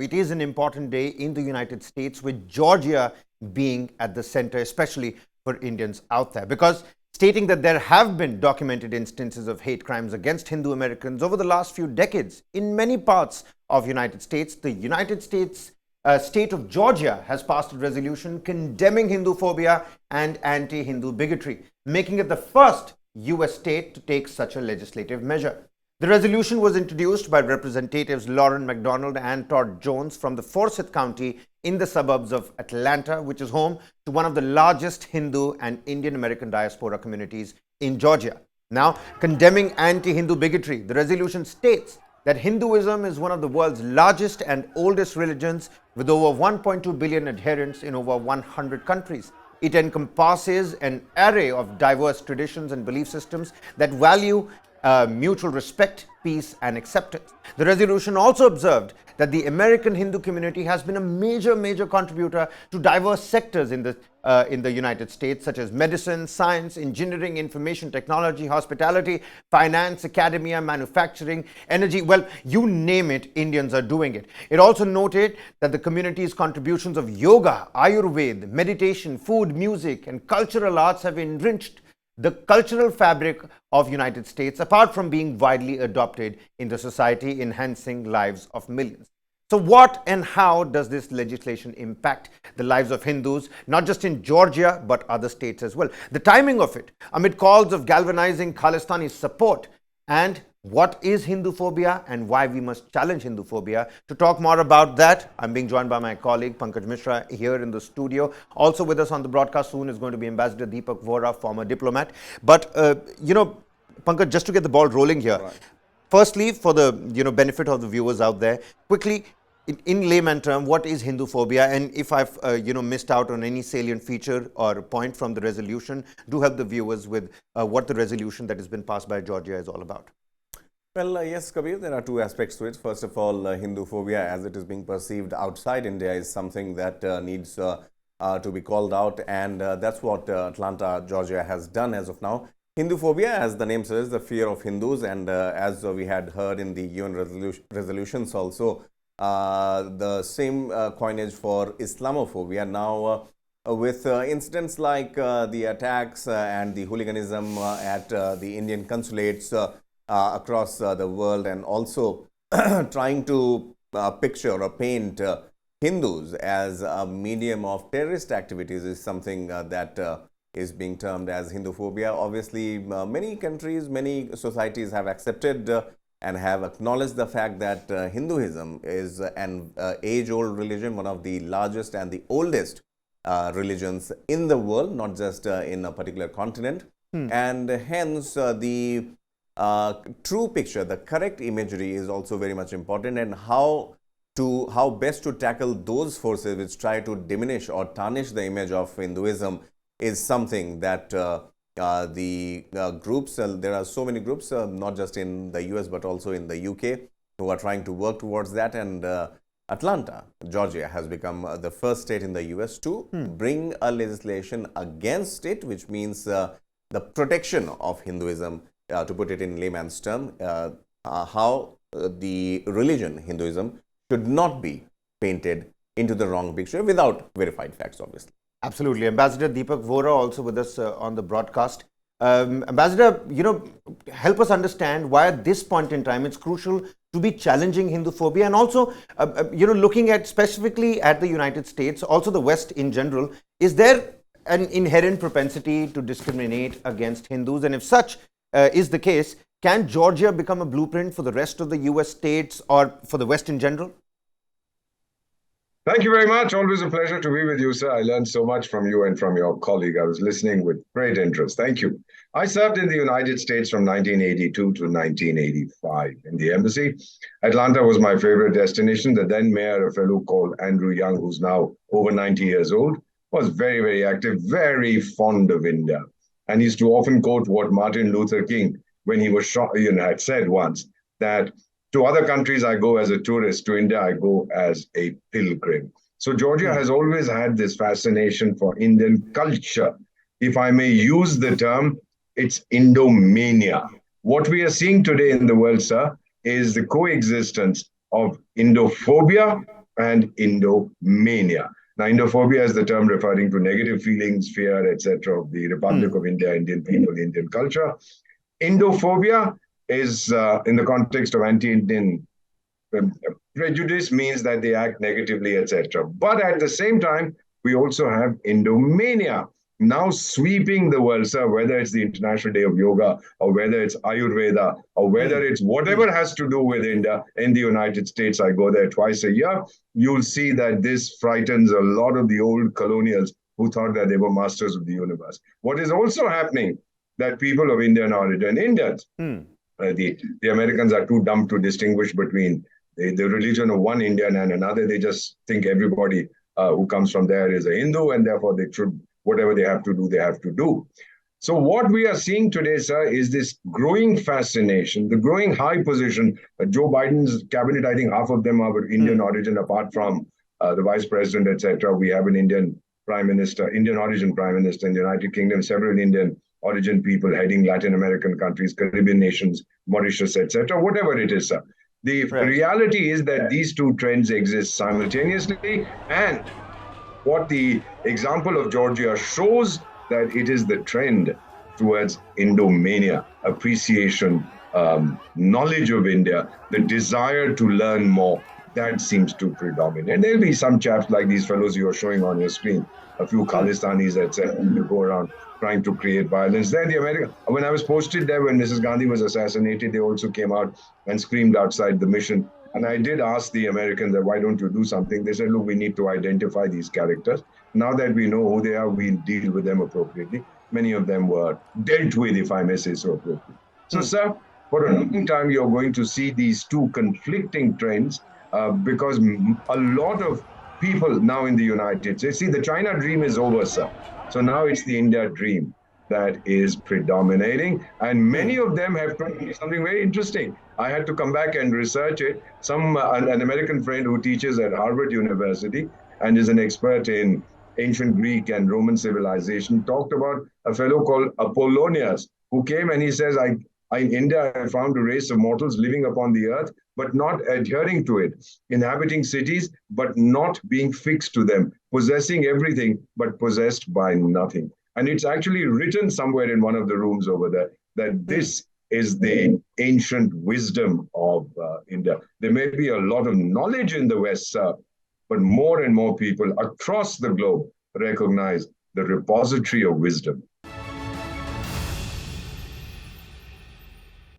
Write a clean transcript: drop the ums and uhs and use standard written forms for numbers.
It is an important day in the United States, with Georgia being at the center, especially for Indians out there, because stating that there have been documented instances of hate crimes against Hindu Americans over the last few decades in many parts of United States. The United States state of Georgia has passed a resolution condemning Hinduphobia and anti-Hindu bigotry, making it the first US state to take such a legislative measure. The resolution was introduced by Representatives Lauren McDonald and Todd Jones from the Forsyth County in the suburbs of Atlanta, which is home to one of the largest Hindu and Indian American diaspora communities in Georgia. Now, condemning anti-Hindu bigotry, the resolution states that Hinduism is one of the world's largest and oldest religions, with over 1.2 billion adherents in over 100 countries. It encompasses an array of diverse traditions and belief systems that value mutual respect, peace, and acceptance. The resolution also observed that the American Hindu community has been a major contributor to diverse sectors in the United States, such as medicine, science, engineering, information technology, hospitality, finance, academia, manufacturing, energy. Well, you name it, Indians are doing it. It also noted that the community's contributions of yoga, Ayurveda, meditation, food, music, and cultural arts have enriched the cultural fabric of United States, apart from being widely adopted in the society, enhancing lives of millions. So what and how does this legislation impact the lives of Hindus, not just in Georgia, but other states as well? The timing of it, amid calls of galvanizing khalistani support, and what is Hinduphobia and why we must challenge Hinduphobia. To talk more about that, I'm being joined by my colleague Pankaj Mishra here in the studio. Also with us on the broadcast soon is going to be Ambassador Deepak Vora, former diplomat. But, Pankaj, just to get the ball rolling here, right. Firstly, for the benefit of the viewers out there, quickly, in layman term, what is Hinduphobia? And if I've missed out on any salient feature or point from the resolution, do help the viewers with what the resolution that has been passed by Georgia is all about. Well, yes, Kabir, there are two aspects to it. First of all, Hinduphobia, as it is being perceived outside India, is something that needs to be called out, and that's what Atlanta, Georgia has done as of now. Hinduphobia, as the name says, the fear of Hindus, and as we had heard in the UN resolutions also, the same coinage for Islamophobia. Now, with incidents like the attacks and the hooliganism at the Indian consulates across the world, and also trying to picture or paint Hindus as a medium of terrorist activities is something that is being termed as Hinduphobia. Obviously, many countries, many societies have accepted and have acknowledged the fact that Hinduism is an age-old religion, one of the largest and the oldest religions in the world, not just in a particular continent. And hence, the true picture, the correct imagery is also very much important, and how best to tackle those forces which try to diminish or tarnish the image of Hinduism is something that the groups, there are so many groups, not just in the US but also in the UK, who are trying to work towards that. And Atlanta, Georgia has become the first state in the US to bring a legislation against it, which means the protection of Hinduism, to put it in layman's term, how the religion Hinduism should not be painted into the wrong picture without verified facts, obviously. Absolutely. Ambassador Deepak Vora also with us on the broadcast. Ambassador, help us understand why at this point in time it's crucial to be challenging Hinduphobia, and also, looking at specifically at the United States, also the West in general. Is there an inherent propensity to discriminate against Hindus? And if such is the case, can Georgia become a blueprint for the rest of the US states or for the West in general? Thank you very much. Always a pleasure to be with you, sir. I learned so much from you and from your colleague. I was listening with great interest. Thank you. I served in the United States from 1982 to 1985 in the embassy. Atlanta was my favorite destination. The then mayor, a fellow called Andrew Young, who's now over 90 years old, was very active, very fond of India. And he used to often quote what Martin Luther King, when he was shot, had said once, that to other countries, I go as a tourist. To India, I go as a pilgrim. So Georgia has always had this fascination for Indian culture. If I may use the term, it's Indomania. What we are seeing today in the world, sir, is the coexistence of Indophobia and Indomania. Now, Indophobia is the term referring to negative feelings, fear, etc., of the Republic of India, Indian people, Indian culture. Indophobia is, in the context of anti-Indian prejudice, means that they act negatively, etc. But at the same time, we also have Indomania now sweeping the world, sir, whether it's the International Day of Yoga or whether it's Ayurveda or whether it's whatever has to do with India in the United States. I go there twice a year. You'll see that this frightens a lot of the old colonials who thought that they were masters of the universe. What is also happening that people of Indian origin, Indians, the Americans are too dumb to distinguish between the religion of one Indian and another. They just think everybody who comes from there is a Hindu, and therefore they should, whatever they have to do, they have to do. So what we are seeing today, sir, is this growing fascination, the growing high position. Joe Biden's cabinet, I think half of them are of Indian origin, apart from the vice president, etc. We have an Indian prime minister, Indian origin prime minister in the United Kingdom, several Indian origin people heading Latin American countries, Caribbean nations, Mauritius, etc. Whatever it is, sir. The reality is that these two trends exist simultaneously, and what the example of Georgia shows, that it is the trend towards Indomania, appreciation, knowledge of India, the desire to learn more, that seems to predominate. And there'll be some chaps like these fellows you're showing on your screen, a few Khalistanis, etc., who go around trying to create violence. There, the American, when I was posted there when Mrs. Gandhi was assassinated, they also came out and screamed outside the mission. And I did ask the Americans that, why don't you do something? They said, look, we need to identify these characters. Now that we know who they are, we'll deal with them appropriately. Many of them were dealt with, if I may say so appropriately. So, sir, for a long time, you're going to see these two conflicting trends because a lot of people now in the United States, see, the China dream is over, sir. So now it's the India dream that is predominating. And many of them have told me something very interesting. I had to come back and research it. An American friend who teaches at Harvard University and is an expert in ancient Greek and Roman civilization talked about a fellow called Apollonius, who came and he says, in India, I found a race of mortals living upon the earth, but not adhering to it, inhabiting cities, but not being fixed to them, possessing everything, but possessed by nothing. And it's actually written somewhere in one of the rooms over there that this is the ancient wisdom of India. There may be a lot of knowledge in the West, sir, but more and more people across the globe recognize the repository of wisdom